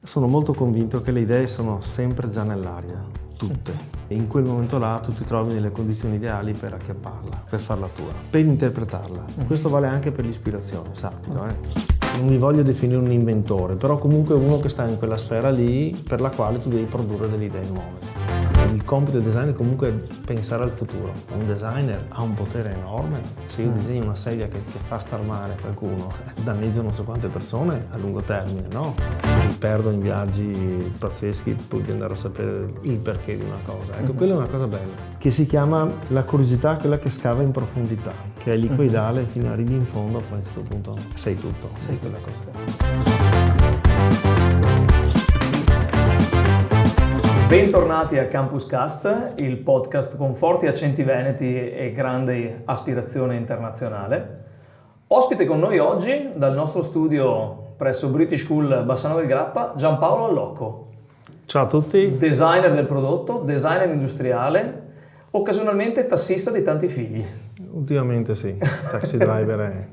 Sono molto convinto che le idee sono sempre già nell'aria, tutte. E in quel momento là tu ti trovi nelle condizioni ideali per acchiapparla, per farla tua, per interpretarla. Questo vale anche per l'ispirazione, sappilo. Non mi voglio definire un inventore, però comunque uno che sta in quella sfera lì per la quale tu devi produrre delle idee nuove. Il compito del designer comunque è pensare al futuro. Un designer ha un potere enorme. Se io disegno una sedia che fa star male a qualcuno, danneggia non so quante persone a lungo termine, no? Mi perdo in viaggi pazzeschi pur di andare a sapere il perché di una cosa. Ecco, quella è una cosa bella, che si chiama la curiosità, quella che scava in profondità, che è liquiidale fino a arrivi in fondo, poi a un certo punto sei tutto, sei quella cosa. Bentornati a Campus Cast, il podcast con forti accenti veneti e grande aspirazione internazionale. Ospite con noi oggi dal nostro studio presso British School Bassano del Grappa, Giampaolo Allocco. Ciao a tutti. Designer del prodotto, designer industriale, occasionalmente tassista di tanti figli. Ultimamente sì, taxi driver è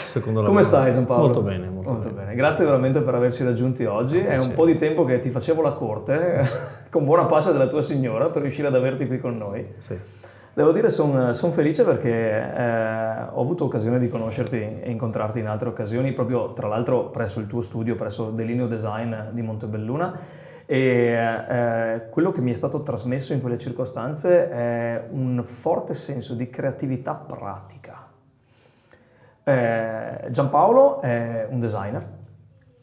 secondo Come stai Giampaolo? Molto bene, molto bene. Grazie veramente per averci raggiunti oggi. È un po' di tempo che ti facevo la corte, con buona pace della tua signora, per riuscire ad averti qui con noi. Sì. Devo dire sono felice perché ho avuto occasione di conoscerti e incontrarti in altre occasioni, proprio tra l'altro presso il tuo studio, presso Delineo Design di Montebelluna, e quello che mi è stato trasmesso in quelle circostanze è un forte senso di creatività pratica. Giampaolo è un designer.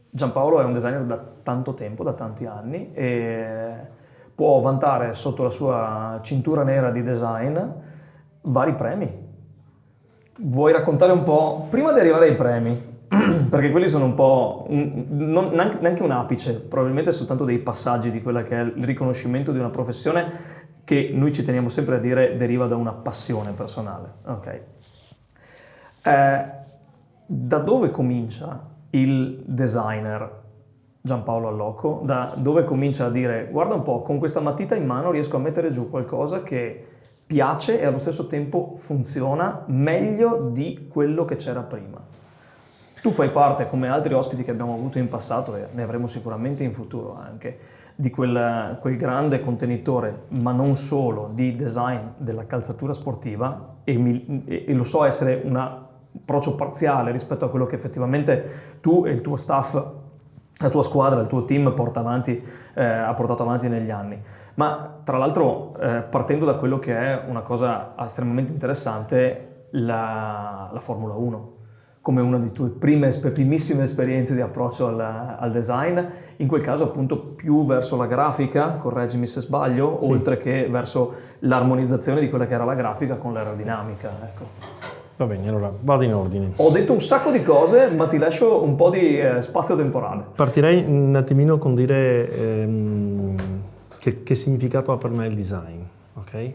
Giampaolo è un designer da tanto tempo, da tanti anni, e può vantare sotto la sua cintura nera di design vari premi. Vuoi raccontare un po', prima di arrivare ai premi, perché quelli sono un po', neanche un apice, probabilmente soltanto dei passaggi di quella che è il riconoscimento di una professione che noi ci teniamo sempre a dire deriva da una passione personale. Ok. Da dove comincia il designer Giampaolo Allocco? Da dove comincia a dire guarda un po', con questa matita in mano riesco a mettere giù qualcosa che piace e allo stesso tempo funziona meglio di quello che c'era prima? Tu fai parte, come altri ospiti che abbiamo avuto in passato e ne avremo sicuramente in futuro anche, di quel grande contenitore, ma non solo, di design della calzatura sportiva e lo so essere un approccio parziale rispetto a quello che effettivamente tu e il tuo staff, la tua squadra, il tuo team ha portato avanti negli anni. Ma tra l'altro partendo da quello che è una cosa estremamente interessante, la Formula 1, come una delle tue primissime esperienze di approccio al design, in quel caso appunto più verso la grafica, correggimi se sbaglio, sì, oltre che verso l'armonizzazione di quella che era la grafica con l'aerodinamica. Ecco. Va bene, allora vado in ordine. Ho detto un sacco di cose, ma ti lascio un po' di spazio temporale. Partirei un attimino con dire che significato ha per me il design, ok?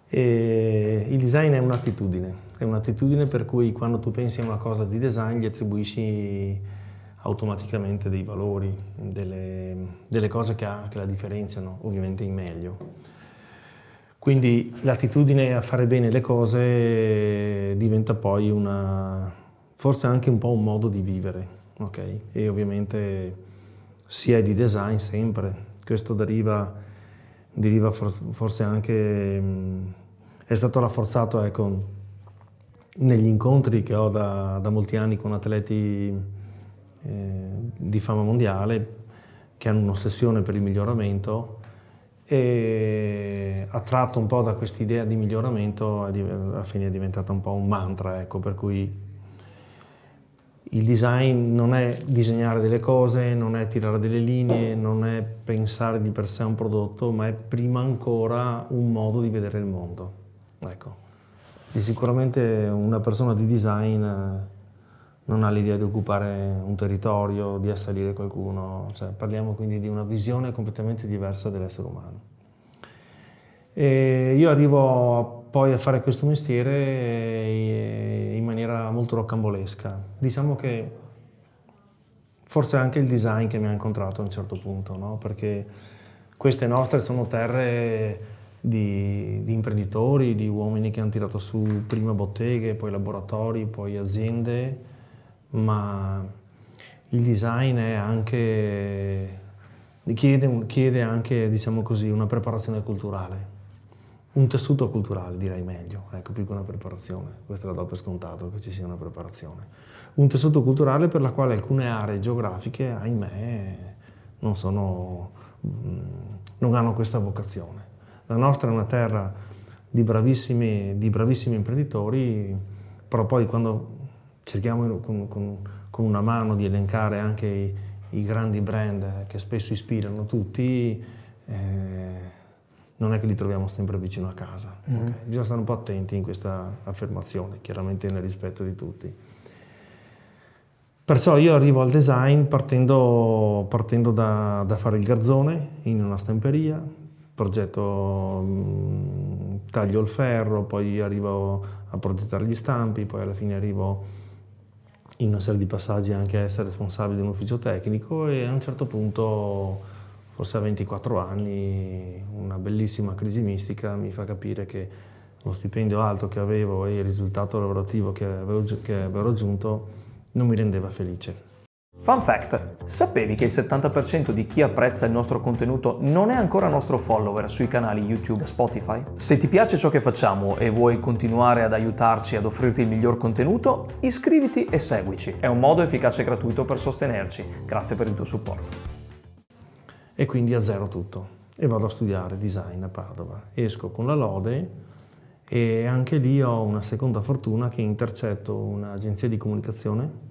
E il design è un'attitudine per cui quando tu pensi a una cosa di design gli attribuisci automaticamente dei valori, delle cose che la differenziano ovviamente in meglio. Quindi l'attitudine a fare bene le cose diventa poi forse anche un po' un modo di vivere, ok? E ovviamente sia di design sempre, questo deriva forse anche, è stato rafforzato ecco, negli incontri che ho da molti anni con atleti di fama mondiale che hanno un'ossessione per il miglioramento, e attratto un po' da quest'idea di miglioramento alla fine è diventata un po' un mantra, ecco, per cui il design non è disegnare delle cose, non è tirare delle linee, non è pensare di per sé a un prodotto, ma è prima ancora un modo di vedere il mondo, ecco. E sicuramente una persona di design non ha l'idea di occupare un territorio, di assalire qualcuno, cioè, parliamo quindi di una visione completamente diversa dell'essere umano. E io arrivo poi a fare questo mestiere in maniera molto roccambolesca. Diciamo che forse è anche il design che mi ha incontrato a un certo punto, no? Perché queste nostre sono terre di imprenditori, di uomini che hanno tirato su prima botteghe, poi laboratori, poi aziende, ma il design è anche, chiede anche, diciamo così, una preparazione culturale, un tessuto culturale direi meglio, ecco, più che una preparazione, questo la do per scontato che ci sia una preparazione. Un tessuto culturale per la quale alcune aree geografiche, ahimè, non hanno questa vocazione. La nostra è una terra di bravissimi imprenditori, però poi quando cerchiamo con una mano di elencare anche i grandi brand che spesso ispirano tutti, non è che li troviamo sempre vicino a casa. Okay? Bisogna stare un po' attenti in questa affermazione, chiaramente nel rispetto di tutti. Perciò io arrivo al design partendo da fare il garzone in una stamperia, progetto, taglio il ferro, poi arrivo a progettare gli stampi, poi alla fine arrivo in una serie di passaggi anche a essere responsabile di un ufficio tecnico e a un certo punto, forse a 24 anni, una bellissima crisi mistica mi fa capire che lo stipendio alto che avevo e il risultato lavorativo che avevo raggiunto non mi rendeva felice. Fun fact: sapevi che il 70% di chi apprezza il nostro contenuto non è ancora nostro follower sui canali YouTube e Spotify? Se ti piace ciò che facciamo e vuoi continuare ad aiutarci ad offrirti il miglior contenuto, iscriviti e seguici. È un modo efficace e gratuito per sostenerci. Grazie per il tuo supporto. E quindi azzero tutto e vado a studiare design a Padova. Esco con la lode e anche lì ho una seconda fortuna che intercetto un'agenzia di comunicazione.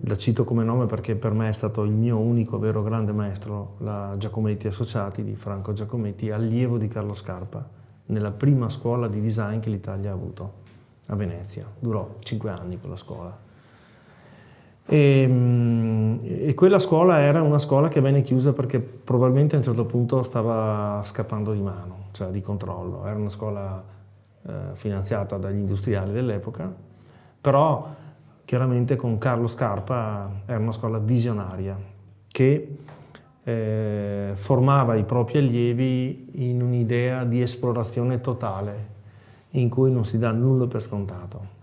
La cito come nome perché per me è stato il mio unico vero grande maestro, la Giacometti Associati di Franco Giacometti, allievo di Carlo Scarpa, nella prima scuola di design che l'Italia ha avuto a Venezia. Durò 5 anni quella scuola. E quella scuola era una scuola che venne chiusa perché probabilmente a un certo punto stava scappando di mano, cioè di controllo. Era una scuola finanziata dagli industriali dell'epoca, però chiaramente con Carlo Scarpa era una scuola visionaria che formava i propri allievi in un'idea di esplorazione totale in cui non si dà nulla per scontato.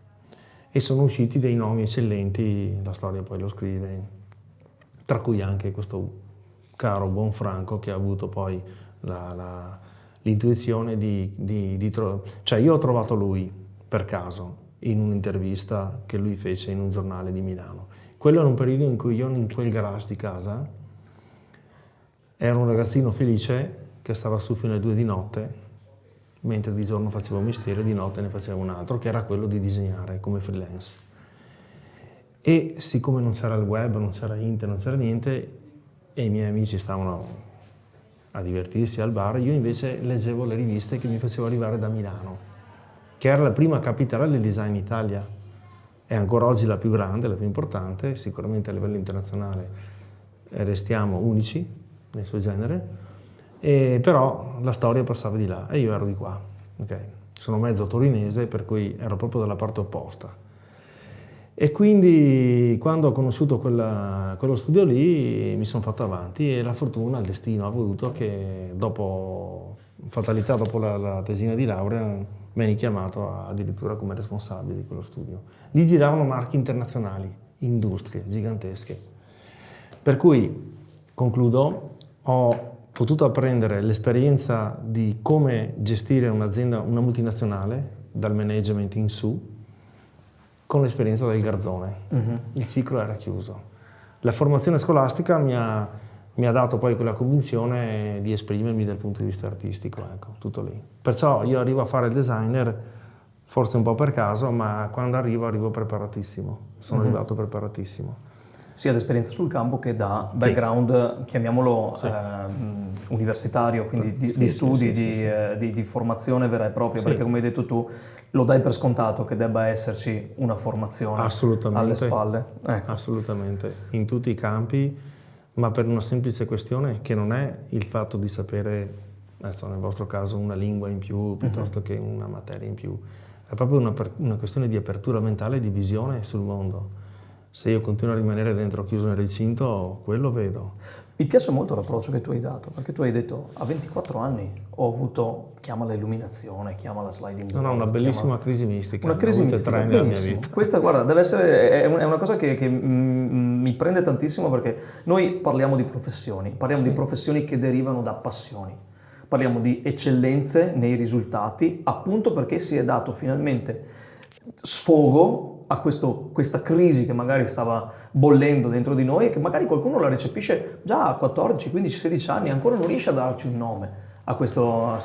E sono usciti dei nomi eccellenti, la storia poi lo scrive, tra cui anche questo caro buon Franco che ha avuto poi l'intuizione cioè io ho trovato lui per caso in un'intervista che lui fece in un giornale di Milano. Quello era un periodo in cui io in quel garage di casa ero un ragazzino felice che stava su fino alle 2 di notte, mentre di giorno facevo mestiere, di notte ne facevo un altro, che era quello di disegnare come freelance. E siccome non c'era il web, non c'era internet, non c'era niente, e i miei amici stavano a divertirsi al bar, io invece leggevo le riviste che mi facevo arrivare da Milano, che era la prima capitale del design in Italia. È ancora oggi la più grande, la più importante, sicuramente a livello internazionale restiamo unici nel suo genere. Però la storia passava di là e io ero di qua, okay? Sono mezzo torinese, per cui ero proprio dalla parte opposta. E quindi quando ho conosciuto quello studio lì mi sono fatto avanti e la fortuna, il destino ha voluto che dopo fatalità, dopo la tesina di laurea, venni chiamato addirittura come responsabile di quello studio. Lì giravano marchi internazionali, industrie gigantesche. Per cui, concludo, ho potuto apprendere l'esperienza di come gestire un'azienda, una multinazionale, dal management in su, con l'esperienza del garzone. Il ciclo era chiuso. La formazione scolastica mi ha dato poi quella convinzione di esprimermi dal punto di vista artistico, ecco, tutto lì. Perciò io arrivo a fare il designer, forse un po' per caso, ma quando arrivo preparatissimo. Sono arrivato preparatissimo. Sia d'esperienza sul campo che da background, chiamiamolo universitario, quindi di studi, di formazione vera e propria, perché come hai detto tu, lo dai per scontato che debba esserci una formazione alle spalle. Ecco. Assolutamente, in tutti i campi, ma per una semplice questione che non è il fatto di sapere, adesso nel vostro caso, una lingua in più piuttosto che una materia in più, è proprio una questione di apertura mentale e di visione sul mondo. Se io continuo a rimanere dentro chiuso nel recinto, quello vedo. Mi piace molto l'approccio che tu hai dato, perché tu hai detto a 24 anni ho avuto, chiamala illuminazione, chiamala sliding door. No, una bellissima crisi mistica. Una crisi mistica, 3 anni nella mia benissimo. vita. Questa, guarda, deve essere, è una cosa che mi prende tantissimo, perché noi parliamo di professioni, di professioni che derivano da passioni. Parliamo di eccellenze nei risultati, appunto perché si è dato finalmente sfogo a questa crisi che magari stava bollendo dentro di noi e che magari qualcuno la recepisce già a 14, 15, 16 anni e ancora non riesce a darci un nome a questo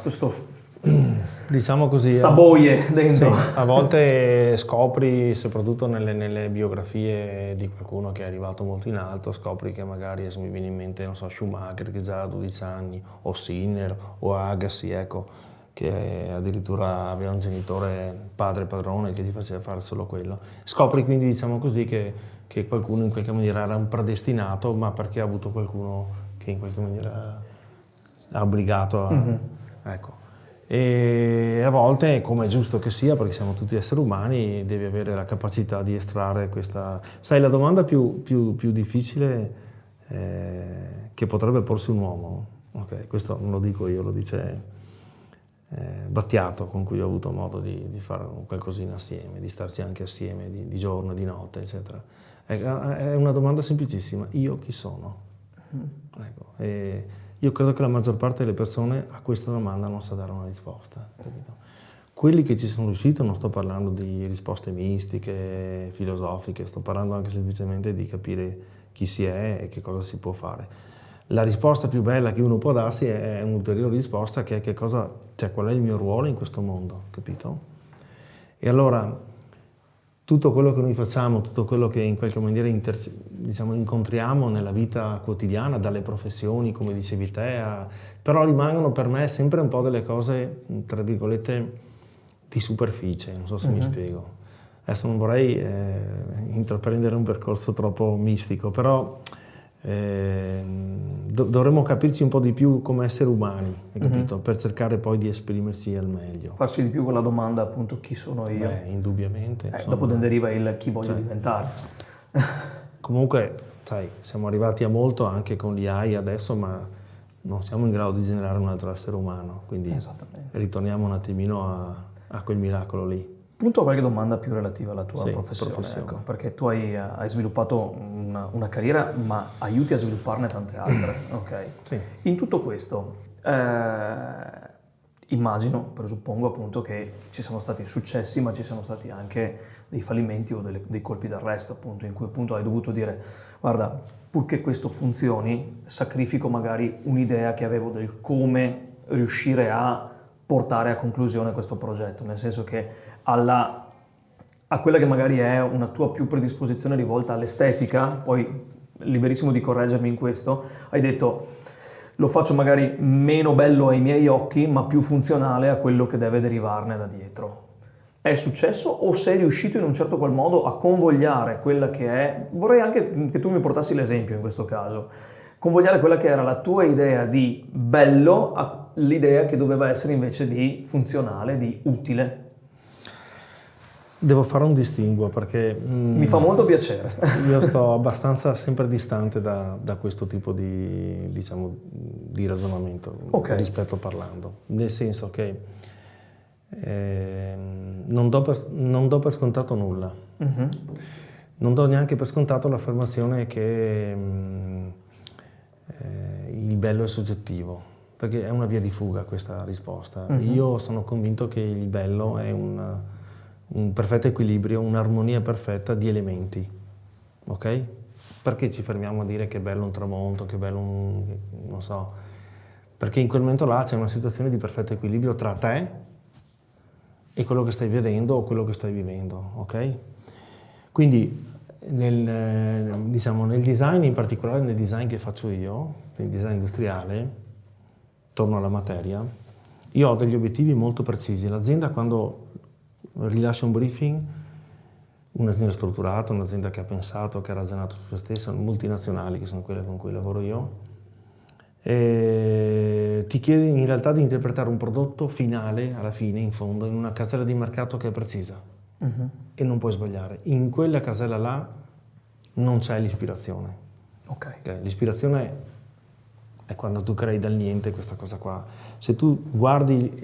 diciamo così, sta boie dentro. Sì, a volte scopri, soprattutto nelle biografie di qualcuno che è arrivato molto in alto, scopri che magari, mi viene in mente, non so, Schumacher che già ha 12 anni, o Sinner, o Agassi, ecco, che addirittura aveva un genitore padre padrone che gli faceva fare solo quello. Scopri quindi, diciamo così, che qualcuno in qualche maniera era un predestinato, ma perché ha avuto qualcuno che in qualche maniera ha obbligato a... Ecco. E a volte, come è giusto che sia, perché siamo tutti esseri umani, devi avere la capacità di estrarre questa... Sai, la domanda più difficile che potrebbe porsi un uomo, okay? Questo non lo dico io, lo dice Battiato, con cui ho avuto modo di fare qualcosina assieme, di starci anche assieme di giorno, di notte, eccetera. È una domanda semplicissima: io chi sono? Ecco, e io credo che la maggior parte delle persone a questa domanda non sa dare una risposta, capito? Quelli che ci sono riusciti, non sto parlando di risposte mistiche, filosofiche, sto parlando anche semplicemente di capire chi si è e che cosa si può fare. La risposta più bella che uno può darsi è un'ulteriore risposta, che è qual è il mio ruolo in questo mondo, capito? E allora tutto quello che noi facciamo, tutto quello che in qualche maniera incontriamo nella vita quotidiana, dalle professioni, come dicevi te, però rimangono per me sempre un po' delle cose, tra virgolette, di superficie, non so se mi spiego. Adesso non vorrei intraprendere un percorso troppo mistico, però dovremmo capirci un po' di più come esseri umani, hai capito? Per cercare poi di esprimerci al meglio. Farci di più quella domanda, appunto, chi sono io? Indubbiamente. Dopo ne deriva il chi voglio diventare. Comunque, sai, siamo arrivati a molto anche con l'AI adesso, ma non siamo in grado di generare un altro essere umano, quindi ritorniamo un attimino a quel miracolo lì. Punto a qualche domanda più relativa alla tua professione. Ecco, perché tu hai sviluppato una carriera, ma aiuti a svilupparne tante altre. Okay. Sì. In tutto questo, immagino, presuppongo appunto che ci sono stati successi, ma ci sono stati anche dei fallimenti o dei colpi d'arresto, appunto, in cui appunto hai dovuto dire: guarda, purché questo funzioni, sacrifico magari un'idea che avevo del come riuscire a portare a conclusione questo progetto, nel senso che a quella che magari è una tua più predisposizione rivolta all'estetica, poi liberissimo di correggermi in questo, hai detto lo faccio magari meno bello ai miei occhi, ma più funzionale a quello che deve derivarne da dietro. È successo o sei riuscito in un certo qual modo a convogliare quella che è, vorrei anche che tu mi portassi l'esempio in questo caso, convogliare quella che era la tua idea di bello all'idea che doveva essere invece di funzionale, di utile? Devo fare un distinguo perché... Mi fa molto piacere. Io sto abbastanza sempre distante da questo tipo di ragionamento, rispetto parlando. Nel senso che non do per scontato nulla. Non do neanche per scontato l'affermazione che il bello è soggettivo, perché è una via di fuga questa risposta. Io sono convinto che il bello è un perfetto equilibrio, un'armonia perfetta di elementi, ok? Perché ci fermiamo a dire che è bello un tramonto, che è bello non so, perché in quel momento là c'è una situazione di perfetto equilibrio tra te e quello che stai vedendo o quello che stai vivendo, ok? Quindi nel design, in particolare nel design che faccio io, nel design industriale, torno alla materia, io ho degli obiettivi molto precisi. L'azienda, quando rilascia un briefing, un'azienda strutturata, un'azienda che ha pensato, che ha ragionato su se stessa, multinazionali, che sono quelle con cui lavoro io, e ti chiede in realtà di interpretare un prodotto finale, alla fine, in fondo, in una casella di mercato che è precisa e non puoi sbagliare. In quella casella là non c'è l'ispirazione. Ok. L'ispirazione è quando tu crei dal niente questa cosa qua. Se tu guardi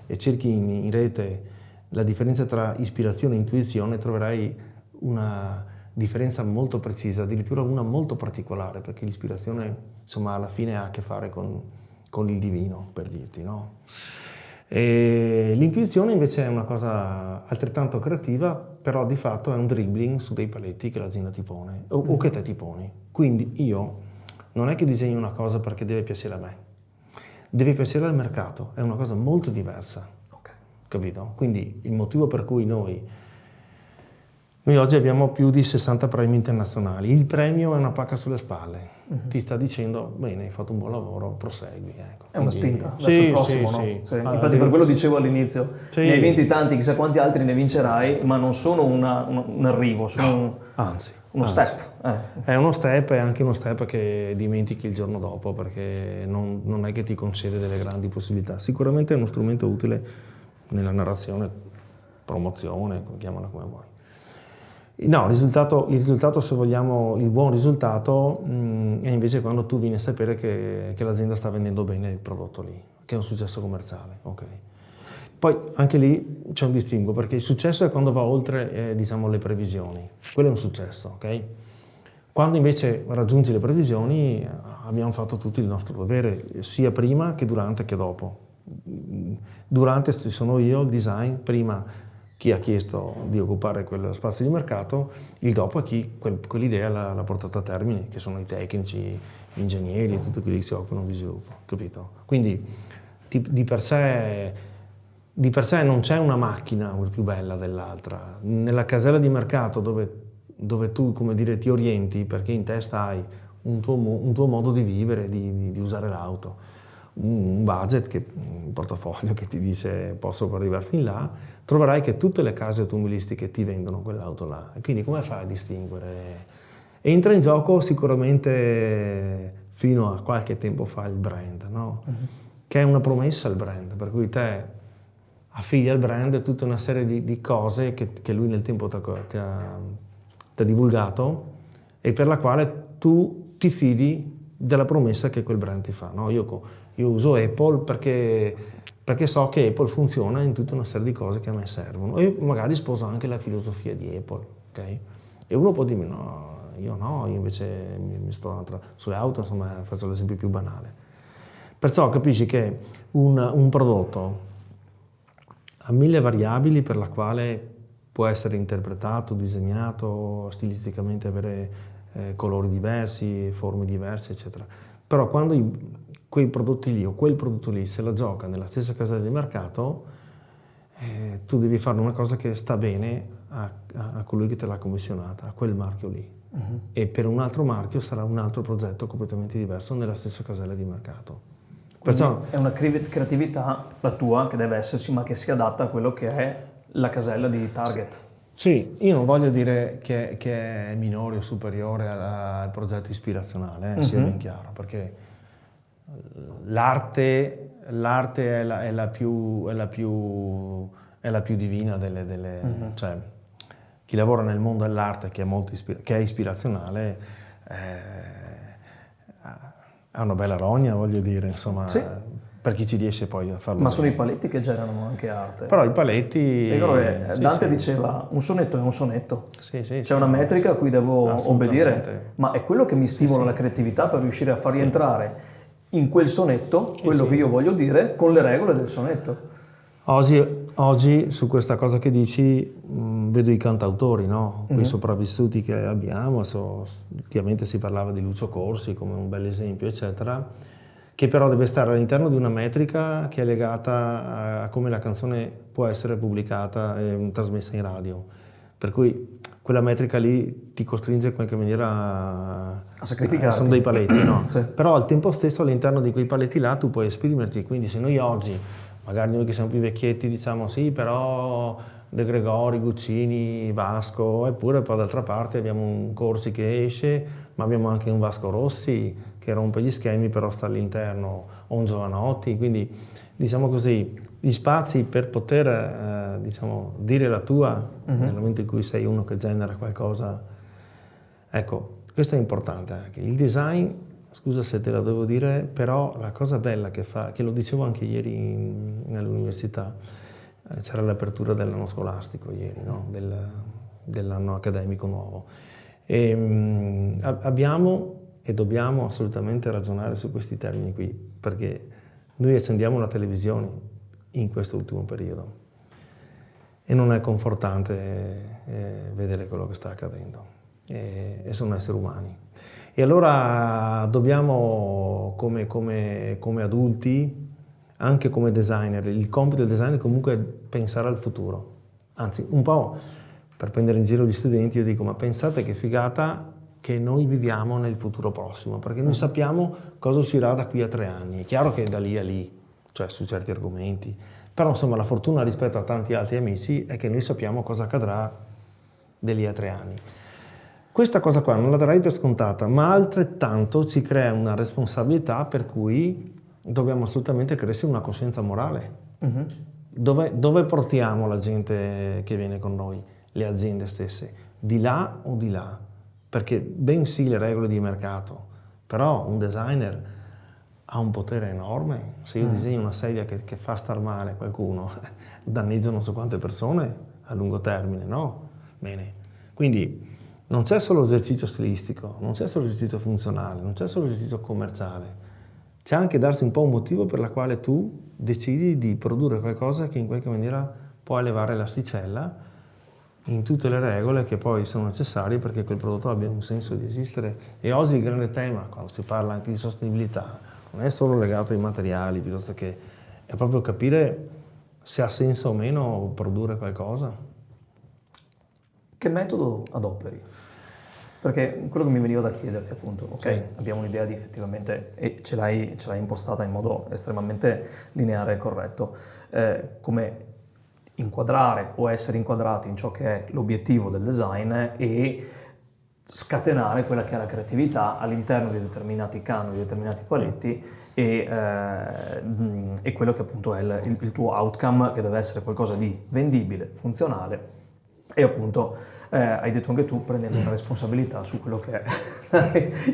e cerchi in rete la differenza tra ispirazione e intuizione, troverai una differenza molto precisa, addirittura una molto particolare, perché l'ispirazione, insomma, alla fine ha a che fare con il divino, per dirti, no? E l'intuizione invece è una cosa altrettanto creativa, però di fatto è un dribbling su dei paletti che l'azienda ti pone o che te ti poni. Quindi io non è che disegno una cosa perché deve piacere a me, deve piacere al mercato, è una cosa molto diversa, capito? Quindi il motivo per cui noi oggi abbiamo più di 60 premi internazionali, il premio è una pacca sulle spalle, ti sta dicendo bene, hai fatto un buon lavoro, prosegui. Ecco. È una spinta verso sì, il prossimo, sì, no? sì. Sì. Infatti per quello dicevo all'inizio, ne hai vinti tanti, chissà quanti altri ne vincerai, ma non sono un arrivo, sono uno step. È uno step, è anche uno step che dimentichi il giorno dopo, perché non è che ti concede delle grandi possibilità. Sicuramente è uno strumento utile nella narrazione, promozione, chiamala come vuoi. No, il risultato, se vogliamo, il buon risultato è invece quando tu vieni a sapere che l'azienda sta vendendo bene il prodotto lì, che è un successo commerciale. Okay. Poi anche lì c'è un distinguo, perché il successo è quando va oltre diciamo, le previsioni, quello è un successo. Okay? Quando invece raggiungi le previsioni abbiamo fatto tutti il nostro dovere, sia prima che durante che dopo. Durante sono io, il design, prima chi ha chiesto di occupare quello spazio di mercato, il dopo è chi quell'idea l'ha portata a termine, che sono i tecnici, gli ingegneri e tutti quelli che si occupano di sviluppo, capito? Quindi di per sé non c'è una macchina più bella dell'altra. Nella casella di mercato dove tu, come dire, ti orienti, perché in testa hai un tuo modo di vivere, di usare l'auto, un budget, un portafoglio che ti dice posso arrivare fin là, troverai che tutte le case automobilistiche ti vendono quell'auto là. E quindi come fai a distinguere? Entra in gioco sicuramente fino a qualche tempo fa il brand, no? Che è una promessa il brand, per cui te affidi al brand tutta una serie di cose che lui nel tempo ti ha divulgato e per la quale tu ti fidi della promessa che quel brand ti fa. No? Io uso Apple perché so che Apple funziona in tutta una serie di cose che a me servono e magari sposo anche la filosofia di Apple. Okay? E uno può dirmi io invece mi sto sulle auto, insomma faccio l'esempio più banale. Perciò capisci che un prodotto ha 1000 variabili per la quale può essere interpretato, disegnato, stilisticamente avere colori diversi, forme diverse, eccetera. Però quando quei prodotti lì o quel prodotto lì se la gioca nella stessa casella di mercato, tu devi fare una cosa che sta bene a colui che te l'ha commissionata, a quel marchio lì. E per un altro marchio sarà un altro progetto completamente diverso nella stessa casella di mercato. Perciò è una creatività, la tua, che deve esserci, ma che si adatta a quello che è la casella di target. Sì, io non voglio dire che è minore o superiore al progetto ispirazionale, sia ben chiaro, perché l'arte è la più divina delle cioè chi lavora nel mondo dell'arte che è ispirazionale ha una bella rogna, voglio dire, insomma, sì. Per chi ci riesce poi a farlo. Ma sono i paletti che generano anche arte. Però i paletti... Dante diceva, un sonetto è un sonetto. Sì, c'è una metrica a cui devo obbedire, ma è quello che mi stimola la creatività per riuscire a far rientrare in quel sonetto quello che io voglio dire con le regole del sonetto. Oggi su questa cosa che dici vedo i cantautori, no? Quei sopravvissuti che abbiamo, ultimamente si parlava di Lucio Corsi come un bel esempio, eccetera, che però deve stare all'interno di una metrica che è legata a come la canzone può essere pubblicata e trasmessa in radio. Per cui quella metrica lì ti costringe in qualche maniera a sacrificarti. Sono dei paletti, no? Sì. Però al tempo stesso all'interno di quei paletti là tu puoi esprimerti. Quindi se noi oggi, magari noi che siamo più vecchietti, diciamo sì, però De Gregori, Guccini, Vasco, eppure poi d'altra parte abbiamo un Corsi che esce, ma abbiamo anche un Vasco Rossi che rompe gli schemi però sta all'interno, o un Giovanotti, quindi diciamo così, gli spazi per poter dire la tua nel momento in cui sei uno che genera qualcosa Ecco, questo è importante anche. Il design, scusa se te la devo dire, però la cosa bella che fa, che lo dicevo anche ieri all'università, c'era l'apertura dell'anno scolastico ieri, no? Dell'anno accademico nuovo. E, abbiamo e dobbiamo assolutamente ragionare su questi termini qui, perché noi accendiamo la televisione in questo ultimo periodo e non è confortante vedere quello che sta accadendo, e sono esseri umani. E allora dobbiamo, come adulti, anche come designer, il compito del designer è comunque pensare al futuro. Anzi, un po' per prendere in giro gli studenti, io dico, ma pensate che figata che noi viviamo nel futuro prossimo, perché noi sappiamo cosa uscirà da qui a 3 anni. È chiaro che da lì a lì, cioè su certi argomenti, però insomma la fortuna rispetto a tanti altri amici è che noi sappiamo cosa accadrà da lì a 3 anni. Questa cosa qua non la darei per scontata, ma altrettanto ci crea una responsabilità per cui dobbiamo assolutamente crescere una coscienza morale. Dove portiamo la gente che viene con noi, le aziende stesse? Di là o di là? Perché ben sì le regole di mercato, però un designer ha un potere enorme. Se io disegno una sedia che fa star male qualcuno, danneggia non so quante persone a lungo termine, no? Bene, quindi non c'è solo esercizio stilistico, non c'è solo esercizio funzionale, non c'è solo esercizio commerciale, c'è anche darsi un po' un motivo per la quale tu decidi di produrre qualcosa che in qualche maniera può elevare l'asticella in tutte le regole che poi sono necessarie perché quel prodotto abbia un senso di esistere. E oggi il grande tema, quando si parla anche di sostenibilità, non è solo legato ai materiali, piuttosto che è proprio capire se ha senso o meno produrre qualcosa. Che metodo adoperi? Perché quello che mi veniva da chiederti appunto, ok, sì, abbiamo un'idea di effettivamente, e ce l'hai impostata in modo estremamente lineare e corretto, come inquadrare o essere inquadrati in ciò che è l'obiettivo del design e scatenare quella che è la creatività all'interno di determinati canoni, di determinati paletti e quello che appunto è il tuo outcome, che deve essere qualcosa di vendibile, funzionale e appunto hai detto anche tu, prendendo una responsabilità su quello che è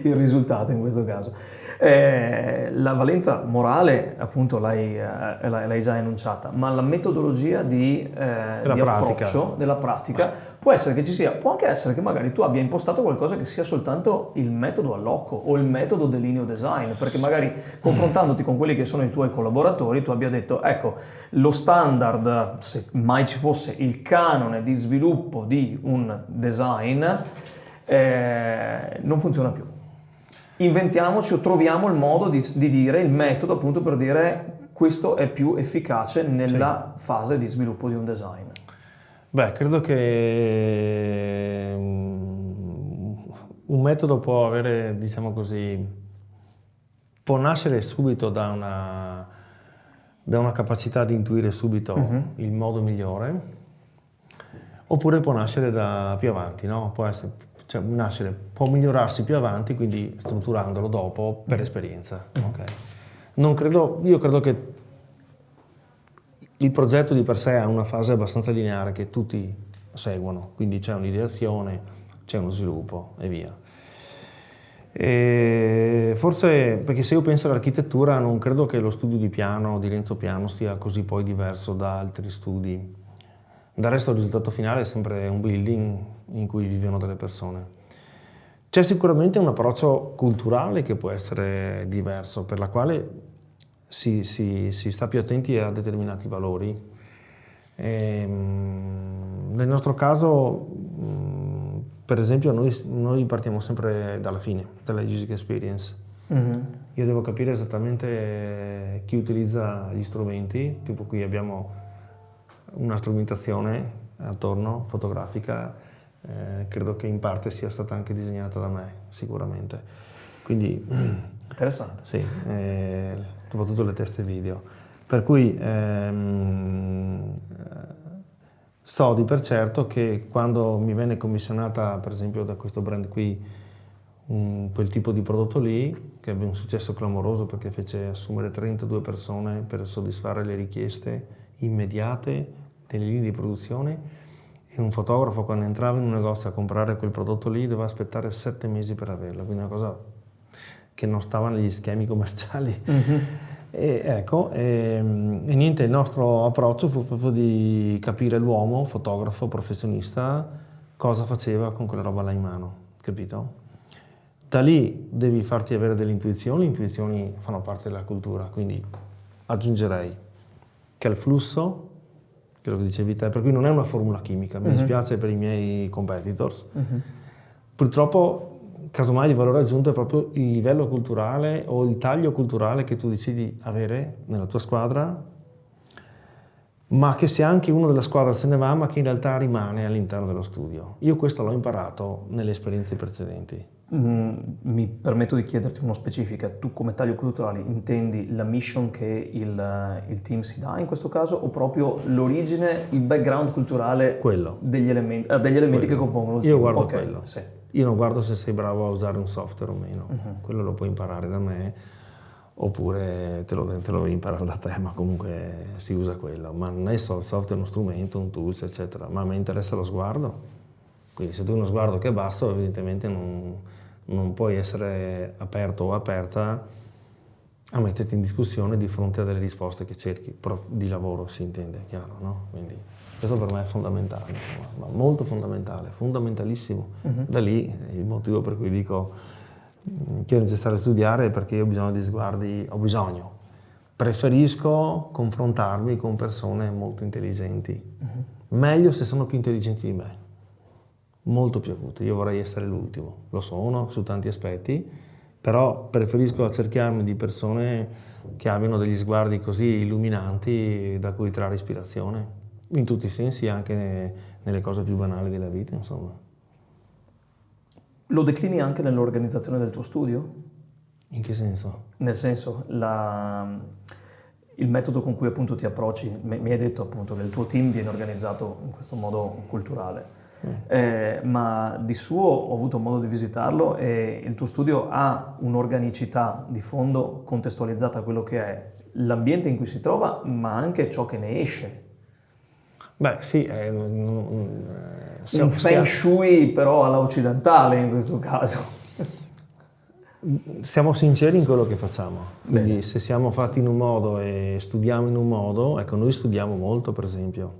il risultato in questo caso. La valenza morale appunto l'hai già enunciata, ma la metodologia di approccio della pratica può essere che ci sia, può anche essere che magari tu abbia impostato qualcosa che sia soltanto il metodo Allocco o il metodo Delineo Design, perché magari confrontandoti con quelli che sono i tuoi collaboratori tu abbia detto, ecco, lo standard, se mai ci fosse il canone di sviluppo di un design, non funziona più. Inventiamoci o troviamo il modo di dire, il metodo appunto per dire questo è più efficace nella fase di sviluppo di un design. Beh, credo che un metodo può avere, diciamo così, può nascere subito da una capacità di intuire subito il modo migliore, oppure può nascere da più avanti, no? Può migliorarsi più avanti, quindi strutturandolo dopo per esperienza. Okay? Io credo che il progetto di per sé ha una fase abbastanza lineare che tutti seguono, quindi c'è un'ideazione, c'è uno sviluppo e via. E forse, perché se io penso all'architettura, non credo che lo studio di Renzo Piano sia così poi diverso da altri studi. Del resto il risultato finale è sempre un building in cui vivono delle persone. C'è sicuramente un approccio culturale che può essere diverso, per la quale si sta più attenti a determinati valori. Nel nostro caso, per esempio, noi partiamo sempre dalla fine, dalla user experience. Io devo capire esattamente chi utilizza gli strumenti, tipo qui abbiamo una strumentazione attorno, fotografica, credo che in parte sia stata anche disegnata da me, sicuramente. Quindi interessante. Sì, soprattutto le teste video. Per cui so di per certo che quando mi venne commissionata, per esempio da questo brand qui, quel tipo di prodotto lì, che ebbe un successo clamoroso perché fece assumere 32 persone per soddisfare le richieste immediate delle linee di produzione, E un fotografo quando entrava in un negozio a comprare quel prodotto lì doveva aspettare 7 mesi per averlo, quindi una cosa che non stava negli schemi commerciali. E niente, il nostro approccio fu proprio di capire l'uomo, fotografo, professionista, cosa faceva con quella roba là in mano, capito? Da lì devi farti avere delle intuizioni, le intuizioni fanno parte della cultura, quindi aggiungerei che il flusso, quello che dicevi te, per cui non è una formula chimica, mi dispiace per i miei competitors, purtroppo casomai il valore aggiunto è proprio il livello culturale o il taglio culturale che tu decidi avere nella tua squadra, ma che se anche uno della squadra se ne va, ma che in realtà rimane all'interno dello studio. Io questo l'ho imparato nelle esperienze precedenti. Mi permetto di chiederti uno specifica. Tu come taglio culturale intendi la mission che il team si dà in questo caso o proprio l'origine, il background culturale degli elementi quello che compongono il team? Io guardo quello. Sì. Io non guardo se sei bravo a usare un software o meno, quello lo puoi imparare da me oppure te lo devi imparare da te, ma comunque si usa quello. Ma non è il software, uno strumento, un tools, eccetera, ma a me interessa lo sguardo. Quindi se tu hai uno sguardo che è basso, evidentemente non puoi essere aperto o aperta a metterti in discussione di fronte a delle risposte che cerchi, di lavoro si intende, chiaro, no? Quindi questo per me è fondamentale, insomma, molto fondamentale, fondamentalissimo. Da lì il motivo per cui dico che è necessario studiare è perché io ho bisogno di sguardi, preferisco confrontarmi con persone molto intelligenti, meglio se sono più intelligenti di me. Molto più acute, io vorrei essere l'ultimo, lo sono su tanti aspetti, però preferisco accerchiarmi di persone che abbiano degli sguardi così illuminanti da cui trarre ispirazione, in tutti i sensi, anche nelle cose più banali della vita, insomma. Lo declini anche nell'organizzazione del tuo studio? In che senso? Nel senso, il metodo con cui appunto ti approcci, mi hai detto appunto che il tuo team viene organizzato in questo modo culturale. Ma di suo ho avuto modo di visitarlo e il tuo studio ha un'organicità di fondo contestualizzata a quello che è l'ambiente in cui si trova, ma anche ciò che ne esce. Beh sì, un feng shui però alla occidentale in questo caso. Siamo sinceri in quello che facciamo, quindi Bene. Se siamo fatti in un modo e studiamo in un modo, ecco, noi studiamo molto per esempio,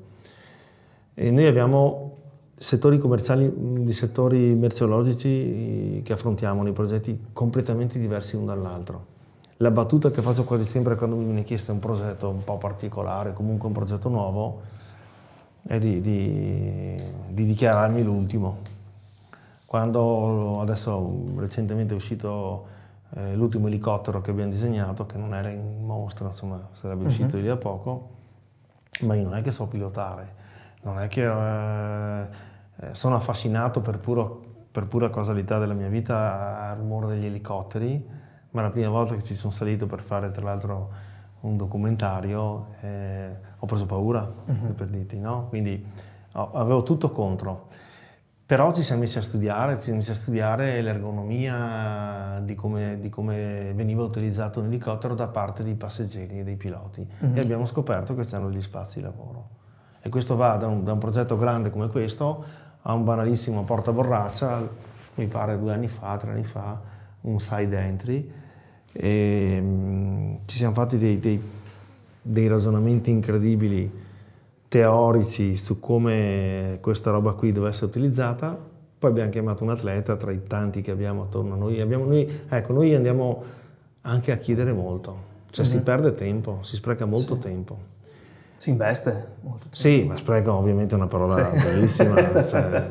e noi abbiamo settori commerciali, di settori merceologici che affrontiamo nei progetti completamente diversi l'uno dall'altro. La battuta che faccio quasi sempre quando mi viene chiesto un progetto un po' particolare, comunque un progetto nuovo, è di dichiararmi l'ultimo. Quando adesso recentemente è uscito l'ultimo elicottero che abbiamo disegnato, che non era in mostra, insomma sarebbe uscito lì da poco, ma io non è che so pilotare, non è che sono affascinato per pura causalità della mia vita al rumore degli elicotteri, ma la prima volta che ci sono salito per fare tra l'altro un documentario ho preso paura, per dirti, no? Quindi avevo tutto contro. Però ci siamo messi a studiare l'ergonomia di come veniva utilizzato un elicottero da parte dei passeggeri e dei piloti e abbiamo scoperto che c'erano degli spazi di lavoro. E questo va da un progetto grande come questo a un banalissimo portaborraccia, mi pare 2 anni fa, 3 anni fa, un side entry, e ci siamo fatti dei ragionamenti incredibili teorici su come questa roba qui deve essere utilizzata. Poi abbiamo chiamato un atleta tra i tanti che abbiamo attorno a noi. Noi andiamo anche a chiedere molto, cioè si perde tempo, si spreca molto tempo. Si investe molto tempo. Sì, ma spreca ovviamente è una parola bellissima, cioè,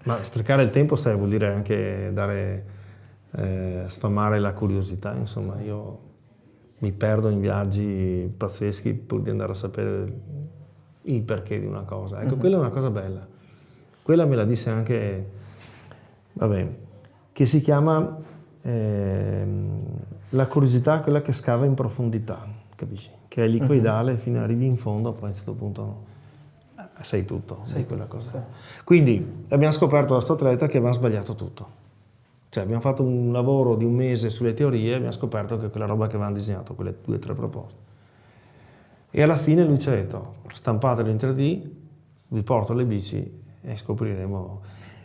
ma sprecare il tempo vuol dire anche sfamare la curiosità, insomma. Io mi perdo in viaggi pazzeschi pur di andare a sapere il perché di una cosa. Ecco, quella è una cosa bella. Quella me la disse anche, che si chiama la curiosità, quella che scava in profondità, capisci? Che è liquidale fino arrivi in fondo, poi a un certo punto sei tutto. Sei quella cosa. Sì. Quindi abbiamo scoperto da sto atleta che avevamo sbagliato tutto. Cioè abbiamo fatto un lavoro di 1 mese sulle teorie e abbiamo scoperto che quella roba che avevamo disegnato, quelle 2 o 3 proposte. E alla fine lui ci ha detto, stampatelo in 3D, vi porto le bici e scopriremo.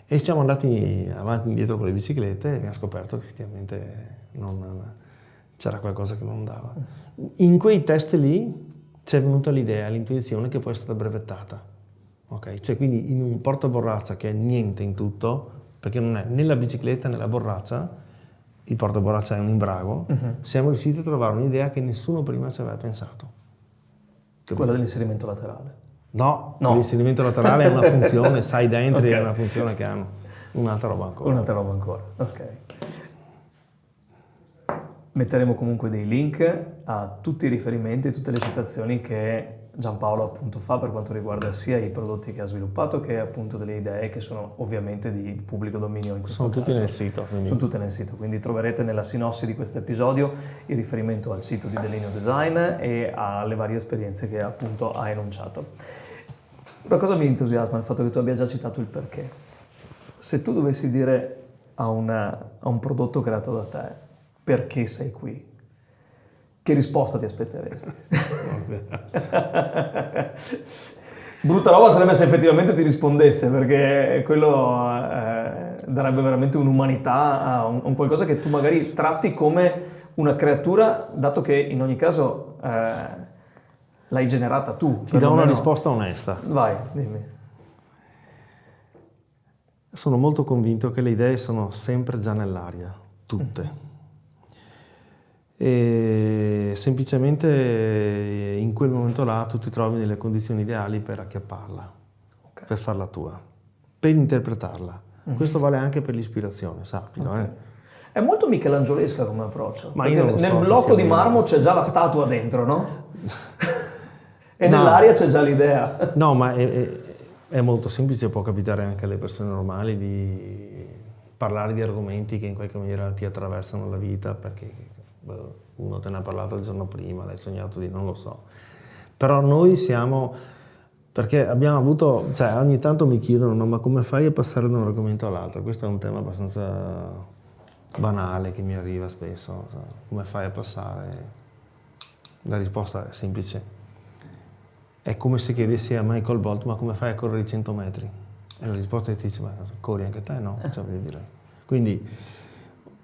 E siamo andati avanti e indietro con le biciclette e abbiamo scoperto che effettivamente c'era qualcosa che non andava. In quei test lì ci è venuta l'idea, l'intuizione che poi è stata brevettata. Okay? Cioè, quindi in un portaborraccia che è niente in tutto, perché non è né la bicicletta né la borraccia, il portaborraccia è un imbrago, siamo riusciti a trovare un'idea che nessuno prima ci aveva pensato. Quella dell'inserimento laterale. No, l'inserimento laterale è una funzione, side entry è una funzione che hanno, un'altra roba ancora. Ok. Metteremo comunque dei link a tutti i riferimenti, tutte le citazioni che Giampaolo appunto fa per quanto riguarda sia i prodotti che ha sviluppato che appunto delle idee che sono ovviamente di pubblico dominio in questo caso. Sono tutti nel sito. Sono tutte nel sito, quindi troverete nella sinossi di questo episodio il riferimento al sito di Delineo Design e alle varie esperienze che appunto ha enunciato. Una cosa mi entusiasma il fatto che tu abbia già citato il perché. Se tu dovessi dire a un prodotto creato da te perché sei qui, che risposta ti aspetteresti? Brutta roba sarebbe se effettivamente ti rispondesse, perché quello darebbe veramente un'umanità a un qualcosa che tu magari tratti come una creatura, dato che in ogni caso l'hai generata tu. Ti do una risposta onesta. Vai, dimmi. Sono molto convinto che le idee sono sempre già nell'aria, tutte. E semplicemente in quel momento là tu ti trovi nelle condizioni ideali per acchiapparla, per farla tua, per interpretarla. Questo vale anche per l'ispirazione, sappilo. È molto michelangiolesca come approccio, ma perché nel blocco di marmo c'è già la statua dentro, no? E nell'aria c'è già l'idea. No, ma è molto semplice, può capitare anche alle persone normali di parlare di argomenti che in qualche maniera ti attraversano la vita, perché uno te ne ha parlato il giorno prima, l'hai sognato di non lo so. Però noi siamo, perché abbiamo avuto, cioè ogni tanto mi chiedono, no, ma come fai a passare da un argomento all'altro? Questo è un tema abbastanza banale che mi arriva spesso, cioè, come fai a passare? La risposta è semplice. È come se chiedessi a Michael Bolt, ma come fai a correre i 100 metri? E la risposta ti dice, ma corri anche te? No? Cioè, voglio dire. Quindi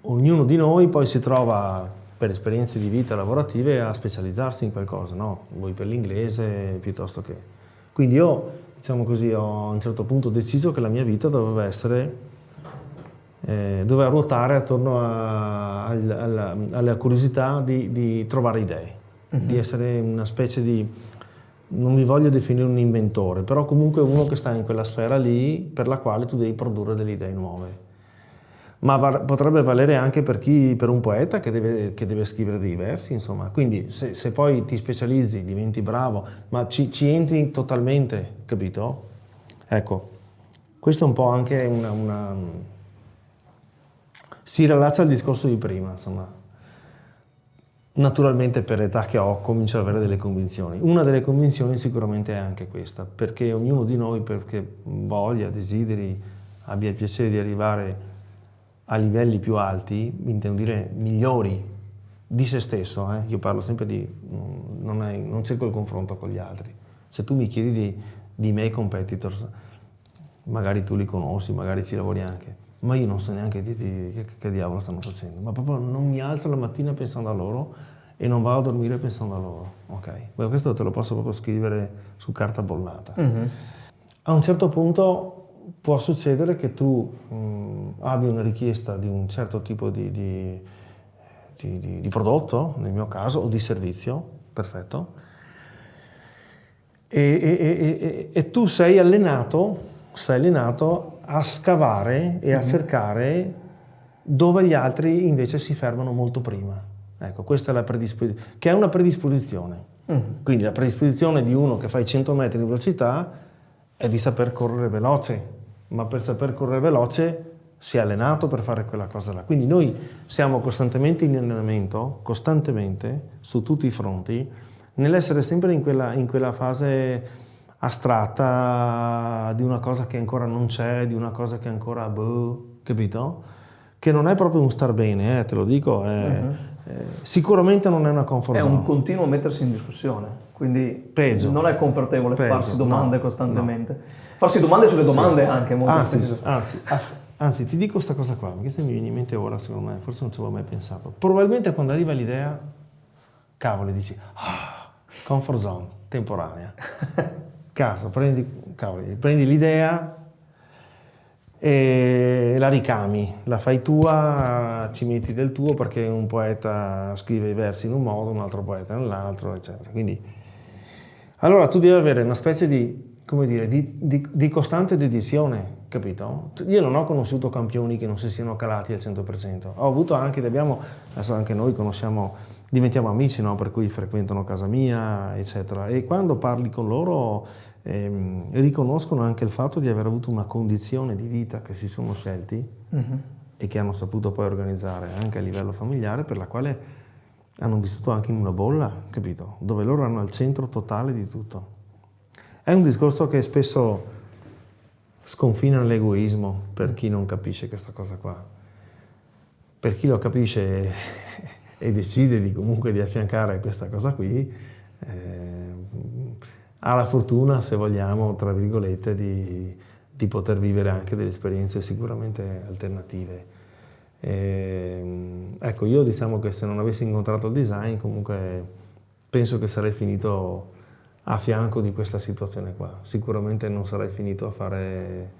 ognuno di noi poi si trova per esperienze di vita lavorative a specializzarsi in qualcosa, no? Voi per l'inglese piuttosto che... Quindi io, diciamo così, ho a un certo punto deciso che la mia vita doveva essere, doveva ruotare attorno alla curiosità di trovare idee, di essere una specie di, non mi voglio definire un inventore, però comunque uno che sta in quella sfera lì per la quale tu devi produrre delle idee nuove. Ma potrebbe valere anche per un poeta che deve scrivere dei versi, insomma. Quindi se poi ti specializzi, diventi bravo, ma ci entri totalmente, capito? Ecco, questo è un po' anche si rilaccia al discorso di prima, insomma. Naturalmente per l'età che ho comincio ad avere delle convinzioni. Una delle convinzioni sicuramente è anche questa, perché ognuno di noi, perché voglia, desideri, abbia il piacere di arrivare a livelli più alti, intendo dire migliori di se stesso, io parlo sempre di, non cerco il confronto con gli altri. Se tu mi chiedi di miei competitors, magari tu li conosci, magari ci lavori anche, ma io non so neanche dirti che diavolo stanno facendo, ma proprio non mi alzo la mattina pensando a loro e non vado a dormire pensando a loro, ok? Beh, questo te lo posso proprio scrivere su carta bollata. A un certo punto può succedere che tu abbia una richiesta di un certo tipo di prodotto, nel mio caso, o di servizio, perfetto, e tu sei allenato a scavare e a cercare dove gli altri invece si fermano molto prima. Ecco, questa è la predisposizione, che è una predisposizione. Quindi la predisposizione di uno che fa i 100 metri di velocità è di saper correre veloce, ma per saper correre veloce si è allenato per fare quella cosa là. Quindi noi siamo costantemente in allenamento, costantemente, su tutti i fronti, nell'essere sempre in quella fase astratta di una cosa che ancora non c'è, di una cosa che ancora, capito? Che non è proprio un star bene, te lo dico, sicuramente non è una comfort zone. È un continuo mettersi in discussione, quindi peggio, non è confortevole farsi domande costantemente. No. Farsi domande sulle domande anche molto spesso. Anzi, ti dico questa cosa qua, perché se mi viene in mente ora, secondo me, forse non ci avevo mai pensato. Probabilmente quando arriva l'idea, cavolo, dici, comfort zone, temporanea. Prendi l'idea e la ricami, la fai tua, ci metti del tuo, perché un poeta scrive i versi in un modo, un altro poeta nell'altro, eccetera. Quindi, allora tu devi avere una specie di, come dire, di costante dedizione, capito? Io non ho conosciuto campioni che non si siano calati al 100%. Ho avuto anche, adesso anche noi diventiamo amici, no? Per cui frequentano casa mia, eccetera. E quando parli con loro riconoscono anche il fatto di aver avuto una condizione di vita che si sono scelti e che hanno saputo poi organizzare anche a livello familiare, per la quale hanno vissuto anche in una bolla, capito? Dove loro hanno al centro totale di tutto. È un discorso che spesso sconfina nell'egoismo per chi non capisce questa cosa qua. Per chi lo capisce e decide comunque di affiancare questa cosa qui, ha la fortuna, se vogliamo, tra virgolette, di poter vivere anche delle esperienze sicuramente alternative. Ecco, io diciamo che se non avessi incontrato il design, comunque penso che sarei finito a fianco di questa situazione qua. Sicuramente non sarei finito a fare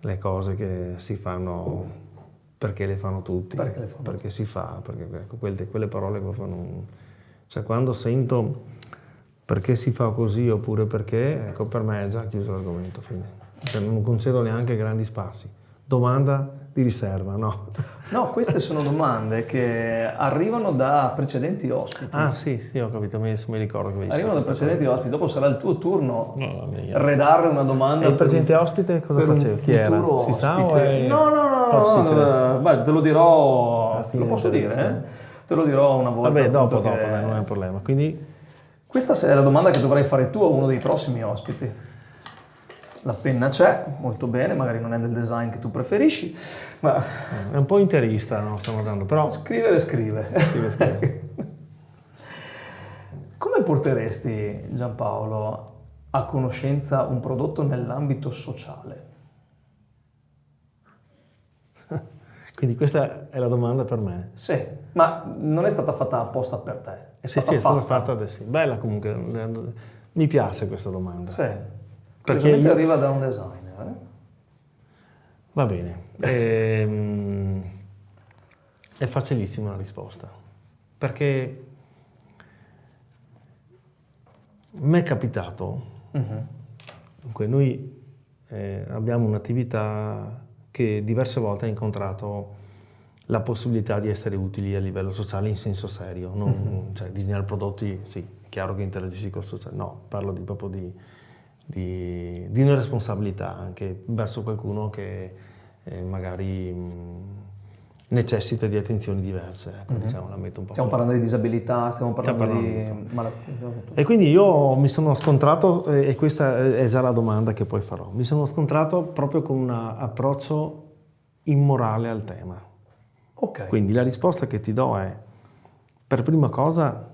le cose che si fanno perché le fanno tutti, perché si fa, perché ecco, quelle parole proprio non... Cioè quando sento perché si fa così oppure perché, ecco, per me è già chiuso l'argomento, fine. Cioè, non concedo neanche grandi spazi. Domanda di riserva, no? No, queste sono domande che arrivano da precedenti ospiti. Ah sì, ho capito, mi ricordo che arrivano da precedenti ospiti, dopo sarà il tuo turno redare una domanda. E il precedente ospite cosa faceva? Chi era? Si sa o è... No, beh, te lo dirò, lo posso dire? Te lo dirò una volta. Vabbè, dopo, non è un problema. Quindi... Questa è la domanda che dovrai fare tu a uno dei prossimi ospiti. La penna c'è, molto bene, magari non è del design che tu preferisci, ma... È un po' interista, no? Stiamo dando, però... Scrive. Come porteresti, Giampaolo, a conoscenza un prodotto nell'ambito sociale? Quindi questa è la domanda per me. Sì, ma non è stata fatta apposta per te. È stata fatta adesso. Bella comunque, mi piace questa domanda. Sì, perché arriva da un designer. Va bene, è facilissima la risposta, perché mi è capitato, dunque noi abbiamo un'attività che diverse volte ha incontrato la possibilità di essere utili a livello sociale in senso serio, cioè disegnare prodotti, sì, chiaro che interagisci con il sociale, no, parlo proprio di una responsabilità anche verso qualcuno che magari necessita di attenzioni diverse, ecco, diciamo, la metto un po'. Stiamo parlando di disabilità, stiamo parlando di malattie. E quindi io mi sono scontrato, e questa è già la domanda che poi farò, mi sono scontrato proprio con un approccio immorale al tema. Okay. Quindi la risposta che ti do è, per prima cosa,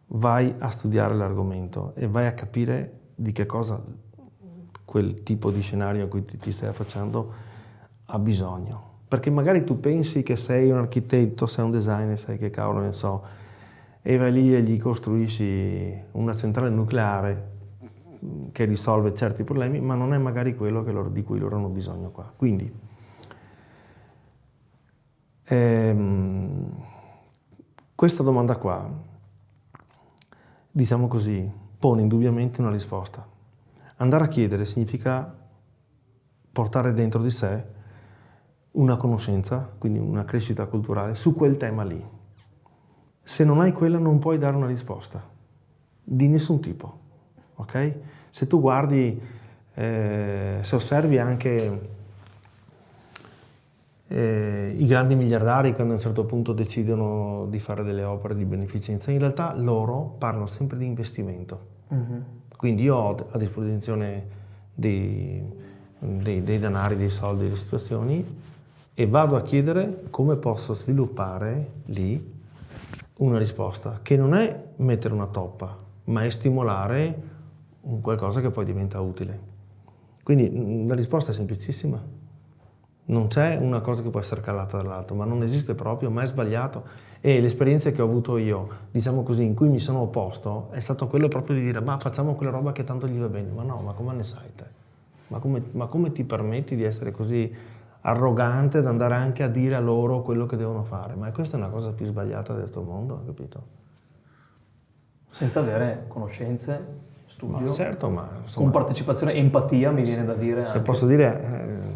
vai a studiare l'argomento e vai a capire di che cosa quel tipo di scenario a cui ti stai affacciando ha bisogno. Perché magari tu pensi che sei un architetto, sei un designer, sai che cavolo ne so, e vai lì e gli costruisci una centrale nucleare che risolve certi problemi, ma non è magari quello di cui loro hanno bisogno qua. Quindi questa domanda qua, diciamo così, pone indubbiamente una risposta. Andare a chiedere significa portare dentro di sé una conoscenza, quindi una crescita culturale su quel tema lì. Se non hai quella non puoi dare una risposta di nessun tipo, ok? Se tu guardi, se osservi anche i grandi miliardari quando a un certo punto decidono di fare delle opere di beneficenza, in realtà loro parlano sempre di investimento. Quindi io ho a disposizione dei denari, dei soldi, delle situazioni e vado a chiedere come posso sviluppare lì una risposta che non è mettere una toppa, ma è stimolare un qualcosa che poi diventa utile. Quindi la risposta è semplicissima. Non c'è una cosa che può essere calata dall'alto, ma non esiste proprio, ma è sbagliato. E l'esperienza che ho avuto io, diciamo così, in cui mi sono opposto, è stato quello proprio di dire ma facciamo quella roba che tanto gli va bene. Ma no, ma come ne sai te? Ma come ti permetti di essere così arrogante da andare anche a dire a loro quello che devono fare? Ma questa è una cosa più sbagliata del tuo mondo, capito? Senza avere conoscenze, studio, Certo, ma insomma, con partecipazione, empatia, mi viene da dire. se anche. posso dire,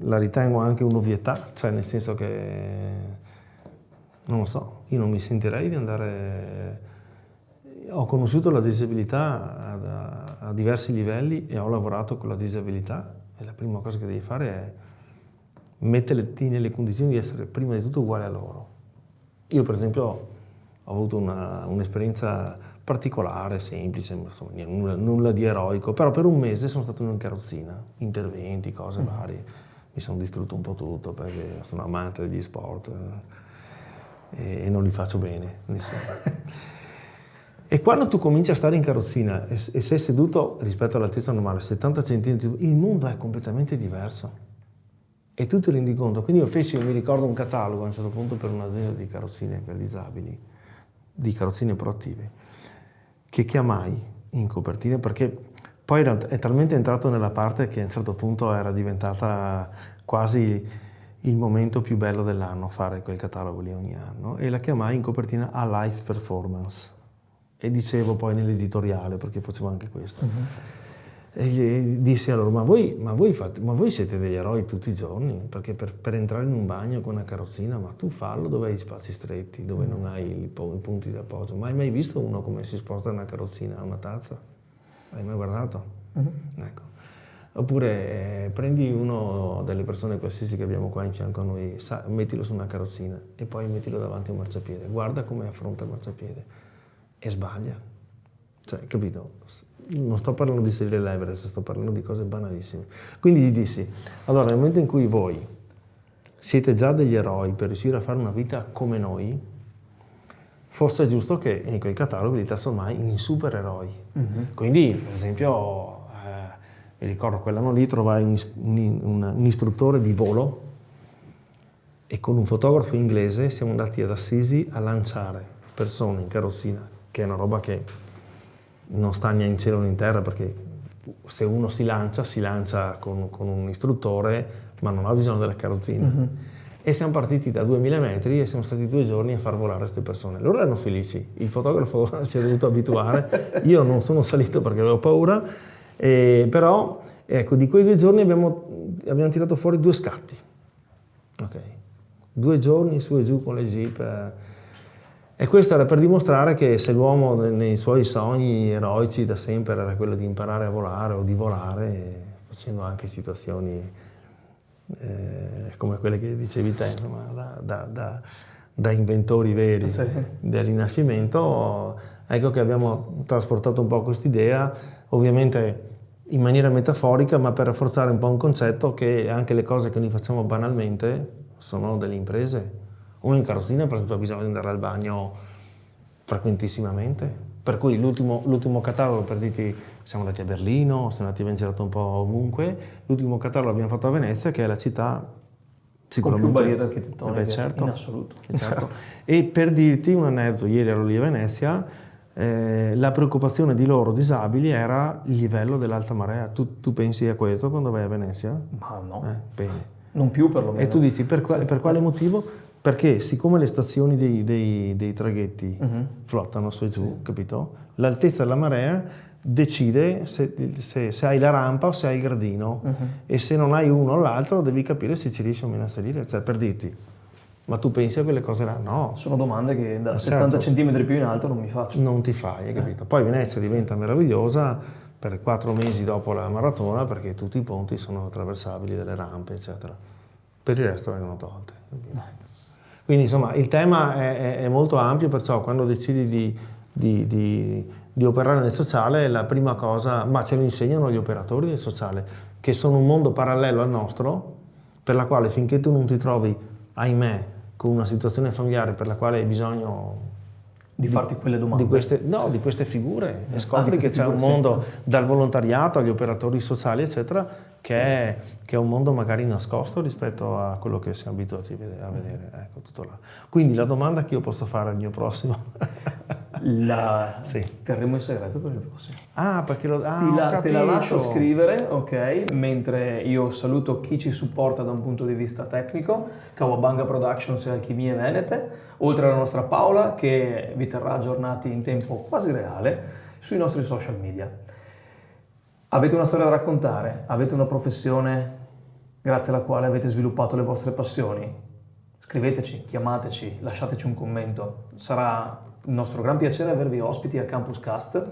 la ritengo anche un'ovvietà, cioè nel senso che, non lo so, io non mi sentirei di andare... Ho conosciuto la disabilità a diversi livelli e ho lavorato con la disabilità e la prima cosa che devi fare è metterti nelle condizioni di essere prima di tutto uguale a loro. Io per esempio ho avuto un'esperienza particolare, semplice, insomma, nulla di eroico, però per un mese sono stato in carrozzina, interventi, cose varie, mi sono distrutto un po' tutto perché sono amante degli sport e non li faccio bene, insomma. E quando tu cominci a stare in carrozzina e sei seduto rispetto all'altezza normale, 70 cm, il mondo è completamente diverso. E tu ti rendi conto. Quindi io mi ricordo un catalogo a un certo punto per un'azienda di carrozzine per disabili, di carrozzine proattive, che chiamai in copertina perché poi è talmente entrato nella parte che a un certo punto era diventata quasi il momento più bello dell'anno fare quel catalogo lì ogni anno, e la chiamai in copertina a Live Performance. E dicevo poi nell'editoriale, perché facevo anche questo, e gli dissi a loro, ma voi siete degli eroi tutti i giorni, perché per entrare in un bagno con una carrozzina, ma tu fallo dove hai spazi stretti, dove non hai i punti di appoggio. Ma hai mai visto uno come si sposta una carrozzina a una tazza? Hai mai guardato? Ecco. Oppure prendi uno delle persone qualsiasi che abbiamo qua in fianco a noi, mettilo su una carrozzina e poi mettilo davanti a un marciapiede, guarda come affronta il marciapiede. E sbaglia, cioè, capito? Non sto parlando di salire l'Everest, sto parlando di cose banalissime. Quindi gli dissi, allora nel momento in cui voi siete già degli eroi per riuscire a fare una vita come noi, forse è giusto che in quel catalogo li trasformai in supereroi. Quindi, per esempio, mi ricordo quell'anno lì trovai un istruttore di volo e con un fotografo inglese siamo andati ad Assisi a lanciare persone in carrozzina, che è una roba che non sta né in cielo né in terra, perché se uno si lancia con un istruttore, ma non ha bisogno della carrozzina. E siamo partiti da 2000 metri e siamo stati 2 giorni a far volare queste persone. Loro erano felici, il fotografo si è dovuto abituare, io non sono salito perché avevo paura, però ecco, di quei 2 giorni abbiamo tirato fuori 2 scatti. Okay. 2 giorni su e giù con le jeep. E questo era per dimostrare che se l'uomo nei suoi sogni eroici da sempre era quello di imparare a volare o di volare, facendo anche situazioni come quelle che dicevi te, insomma, da inventori veri del Rinascimento, ecco che abbiamo trasportato un po' quest'idea, ovviamente in maniera metaforica, ma per rafforzare un po' un concetto che anche le cose che noi facciamo banalmente sono delle imprese. Uno in carrozzina, per esempio, ha bisogno di andare al bagno frequentissimamente, per cui l'ultimo catalogo, per dirti, siamo andati a Berlino, siamo andati a girato un po' ovunque, l'ultimo catalogo l'abbiamo fatto a Venezia, che è la città sicuramente... Con più barriere architettoniche, certo, in assoluto. certo. E per dirti un aneddoto, ieri ero lì a Venezia, la preoccupazione di loro disabili era il livello dell'alta marea. Tu pensi a questo quando vai a Venezia? Ma no, bene. Non più perlomeno. E tu dici per quale motivo? Perché siccome le stazioni dei traghetti flottano su e giù, capito? L'altezza della marea decide se hai la rampa o se hai il gradino, e se non hai uno o l'altro devi capire se ci riesci o meno a salire, cioè per dirti, ma tu pensi a quelle cose là? No. Sono domande che da 70 centimetri più in alto non mi faccio. Non ti fai, hai capito? Poi Venezia diventa meravigliosa per 4 mesi dopo la maratona, perché tutti i ponti sono attraversabili, delle rampe, eccetera. Per il resto vengono tolte. Quindi insomma il tema è molto ampio, perciò quando decidi di operare nel sociale, la prima cosa, ma ce lo insegnano gli operatori del sociale, che sono un mondo parallelo al nostro, per la quale finché tu non ti trovi, ahimè, con una situazione familiare per la quale hai bisogno di farti quelle domande. Di queste figure, e scopri che c'è un figure, mondo, dal volontariato agli operatori sociali, eccetera, che è un mondo magari nascosto rispetto a quello che siamo abituati a vedere. Ecco, tutto là. Quindi la domanda che io posso fare al mio prossimo... Sì. Terremo in segreto per il prossimo. Perché te la lascio scrivere, ok? Mentre io saluto chi ci supporta da un punto di vista tecnico, Kawabanga Productions e Alchimie Venete, oltre alla nostra Paola che vi terrà aggiornati in tempo quasi reale sui nostri social media. Avete una storia da raccontare? Avete una professione grazie alla quale avete sviluppato le vostre passioni? Scriveteci, chiamateci, lasciateci un commento. Sarà il nostro gran piacere avervi ospiti a Campus Cast,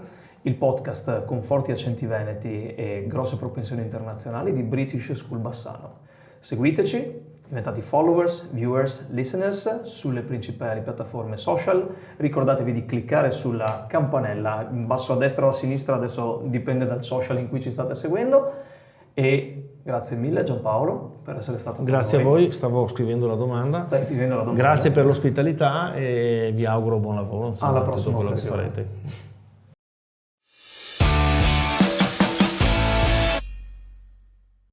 il podcast con forti accenti veneti e grosse propensioni internazionali di British School Bassano. Seguiteci, diventate followers, viewers, listeners sulle principali piattaforme social. Ricordatevi di cliccare sulla campanella in basso a destra o a sinistra, adesso dipende dal social in cui ci state seguendo. E grazie mille Giampaolo per essere stato con noi. Grazie a voi, stavo scrivendo la domanda. Stai scrivendo la domanda. Grazie per l'ospitalità e vi auguro buon lavoro. Alla prossima occasione. Quello che farete.